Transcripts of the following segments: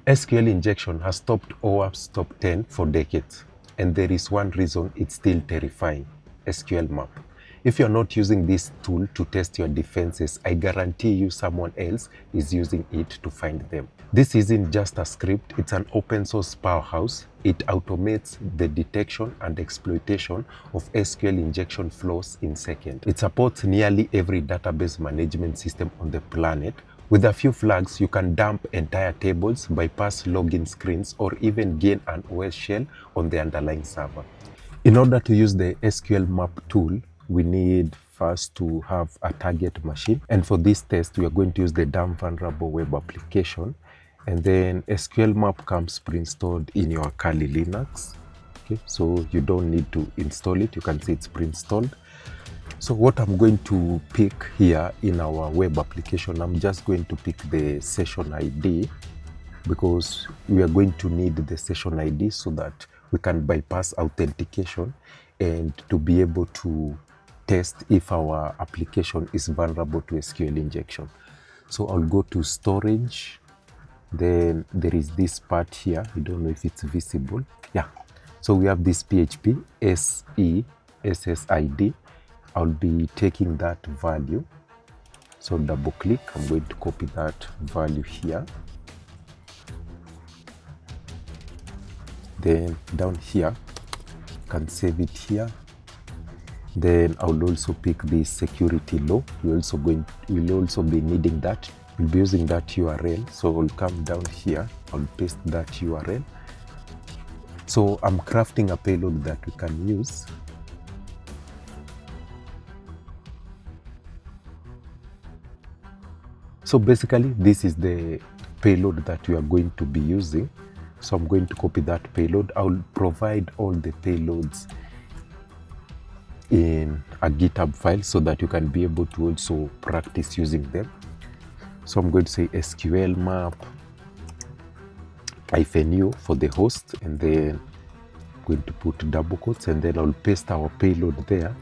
SQL injection has topped WAFs top 10 for decades, and there is one reason it's still terrifying: Sqlmap. If you're not using this tool to test your defenses, I guarantee you someone else is using it to find them. This isn't just a script, it's an open source powerhouse. It automates the detection and exploitation of SQL injection flows in seconds. It supports nearly every database management system on the planet. With a few flags, you can dump entire tables, bypass login screens, or even gain an OS shell on the underlying server. In order to use the Sqlmap tool, we need first to have a target machine. And for this test, we are going to use the damn vulnerable web application. And then Sqlmap comes pre-installed in your Kali Linux. Okay, so you don't need to install it. You can see it's pre-installed. So what I'm going to pick here in our web application, I'm just going to pick the session ID, because we are going to need the session ID so that we can bypass authentication and to be able to test if our application is vulnerable to SQL injection. So I'll go to storage. Then there is this part here. I don't know if it's visible. Yeah. So we have this PHP SESSID. I'll be taking that value. So double click. I'm going to copy that value here. Then down here, you can save it here. Then I'll also pick the security law. We'll also be needing that. We'll be using that URL. So I'll come down here. I'll paste that URL. So I'm crafting a payload that we can use. So basically, this is the payload that we are going to be using. So I'm going to copy that payload. I'll provide all the payloads in a GitHub file so that you can be able to also practice using them. So I'm going to say Sqlmap -u for the host, and then I'm going to put double quotes, and then I'll paste our payload there.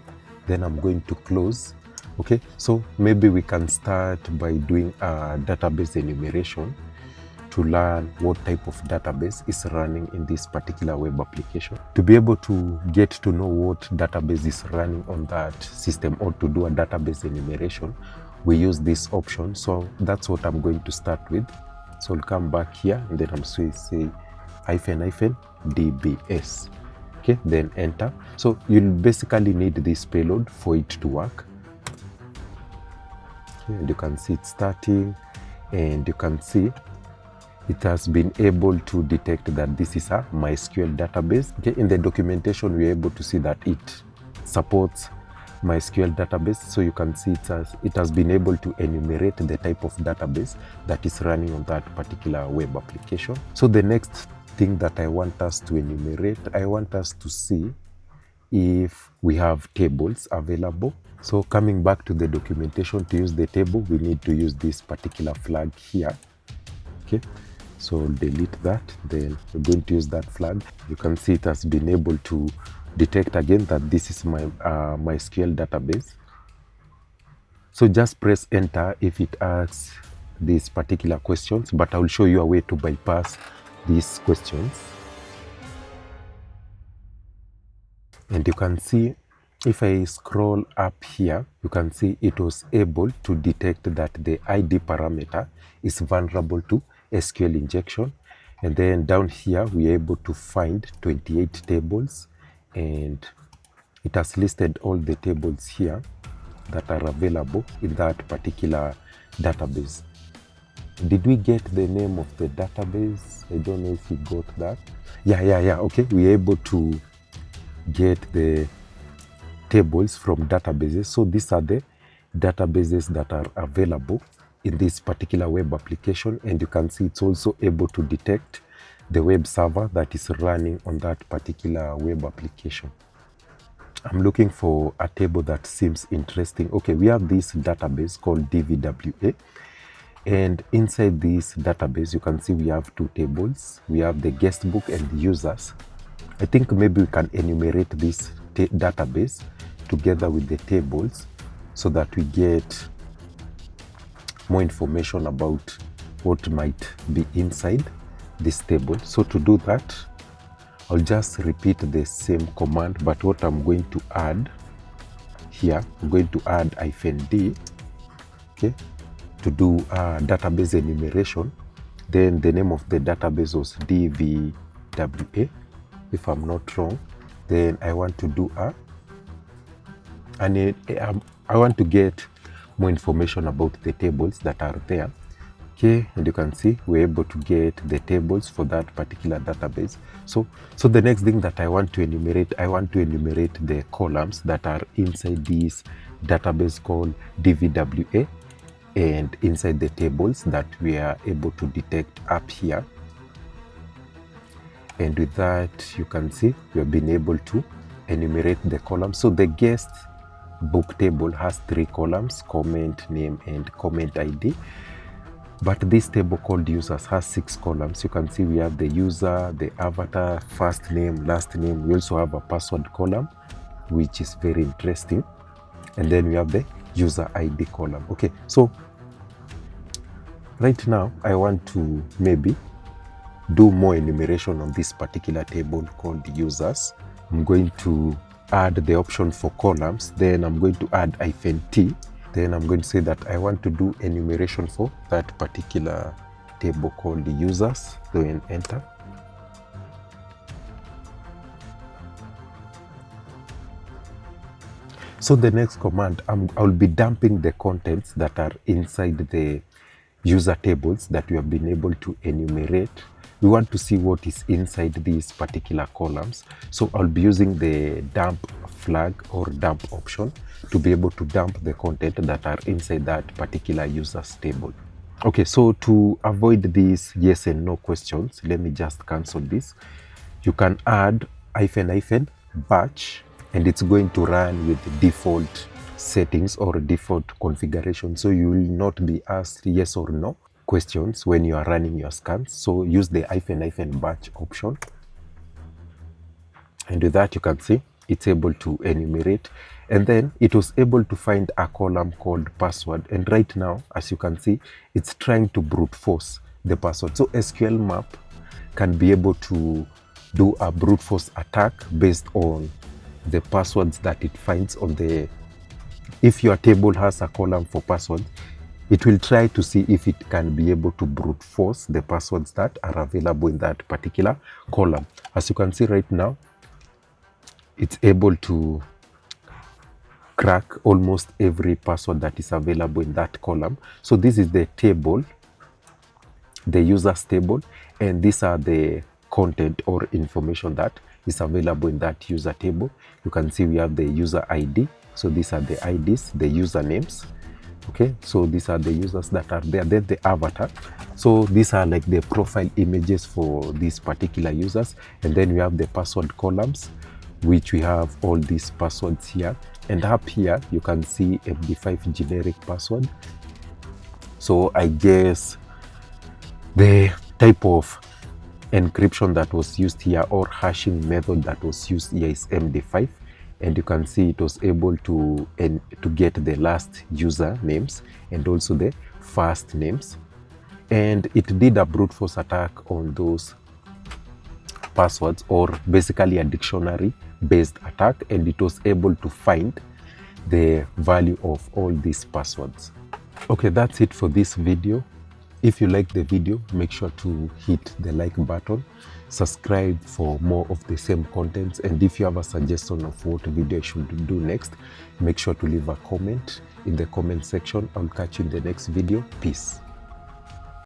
Then I'm going to close. Okay, so maybe we can start by doing a database enumeration to learn what type of database is running in this particular web application. To be able to get to know what database is running on that system, or to do a database enumeration, we use this option. So that's what I'm going to start with. So I'll come back here, and then I'm going to say -dbs. Okay, then enter. So you'll basically need this payload for it to work. Okay, and you can see it starting, and you can see it has been able to detect that this is a MySQL database. Okay, in the documentation, we're able to see that it supports MySQL database. So you can see it has been able to enumerate the type of database that is running on that particular web application. So the next thing that I want us to enumerate, I want us to see if we have tables available. So coming back to the documentation, to use the table, we need to use this particular flag here. Okay, so delete that. Then we're going to use that flag. You can see it has been able to detect again that this is my MySQL database. So just press enter if it asks these particular questions, but I'll show you a way to bypass these questions. And you can see, if I scroll up here, you can see it was able to detect that the ID parameter is vulnerable to SQL injection. And then down here, we're able to find 28 tables, and it has listed all the tables here that are available in that particular database. Did we get the name of the database? I don't know if we got that. Yeah. Okay, we're able to get the tables from databases. So these are the databases that are available in this particular web application, and you can see it's also able to detect the web server that is running on that particular web application. I'm looking for a table that seems interesting. Okay, we have this database called DVWA, and inside this database you can see we have two tables. We have the guest book and the users. I think maybe we can enumerate this database together with the tables so that we get more information about what might be inside this table. So to do that, I'll just repeat the same command, but what I'm going to add here, I'm going to add -d, okay, to do database enumeration. Then the name of the database was DVWA, if I'm not wrong. Then I want to do I want to get more information about the tables that are there. Okay, and you can see we're able to get the tables for that particular database. So the next thing that I want to enumerate the columns that are inside this database called DVWA and inside the tables that we are able to detect up here. And with that, you can see we have been able to enumerate the columns. So the guest book table has 3 columns: comment, name, and comment ID. But this table called users has 6 columns. You can see we have the user, the avatar, first name, last name. We also have a password column, which is very interesting. And then we have the user ID column. Okay, so right now I want to maybe do more enumeration on this particular table called users. I'm going to add the option for columns. Then I'm going to add -t. Then I'm going to say that I want to do enumeration for that particular table called the users. Then enter. So the next command, I'll be dumping the contents that are inside the user tables that we have been able to enumerate. We want to see what is inside these particular columns. So I'll be using the dump flag or dump option to be able to dump the content that are inside that particular users table. Okay, so to avoid these yes and no questions, let me just cancel this. You can add -batch, and it's going to run with default settings or default configuration. So you will not be asked yes or no questions when you are running your scans. So use the -batch option. And with that, you can see it's able to enumerate. And then it was able to find a column called password. And right now, as you can see, it's trying to brute force the password. So Sqlmap can be able to do a brute force attack based on the passwords that it finds on the, if your table has a column for passwords, it will try to see if it can be able to brute force the passwords that are available in that particular column. As you can see right now, it's able to crack almost every password that is available in that column. So this is the table, the users table, and these are the content or information that is available in that user table. You can see we have the user ID. So these are the IDs, the usernames. Okay, so these are the users that are there. Then the avatar. So these are like the profile images for these particular users. And then we have the password columns, which we have all these passwords here. And up here, you can see MD5 generic password. So I guess the type of encryption that was used here or hashing method that was used here is MD5. And you can see it was able to get the last user names and also the first names. And it did a brute force attack on those passwords, or basically a dictionary based attack, and it was able to find the value of all these passwords. Okay, that's it for this video. If you like the video, make sure to hit the like button, subscribe for more of the same contents, and if you have a suggestion of what video I should do next, make sure to leave a comment in the comment section. I'll catch you in the next video. Peace.